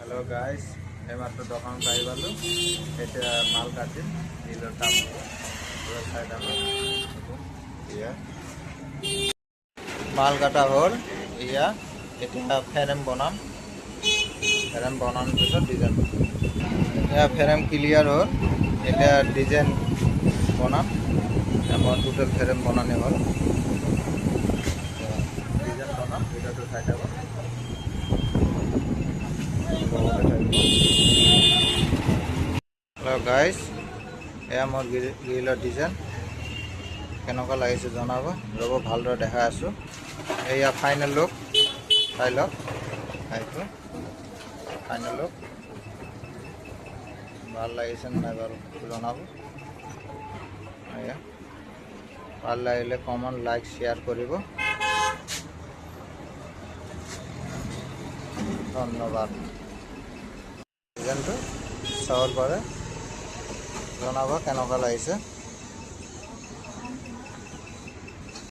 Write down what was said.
Hello guys এইমাত্র দোকান পাই পালো এটা মাল কাটিম ডিলার দাম সাইড ইয়া মাল কাটা হল ইয়া এটা ফ্রেম বানানোর পিছত ডিজাইন ইয়া ফ্রেম ক্লিয়ার হল এটা ডিজাইন বানাম আমার টোটাল ফ্রেম বানানো হল ডিজাইন বানাম এটা তো সাইড हेलो गाइस এয়া মোৰ গ্ৰিলৰ ডিজাইন কেনেকুৱা লাগিছে জনাব ৰ'ব ভালদৰে দেখাই আছোঁ এয়া ফাইনেল লুক চাই লওক এইটো ফাইনেল লুক ভাল লাগিছে নাই বাৰু জনাব এয়া ভাল লাগিলে কমেণ্ট লাইক শ্বেয়াৰ কৰিব ধন্যবাদ ডিজাইনটো চাবৰ পাৰে জনাব কেনেকুৱা লাগিছে।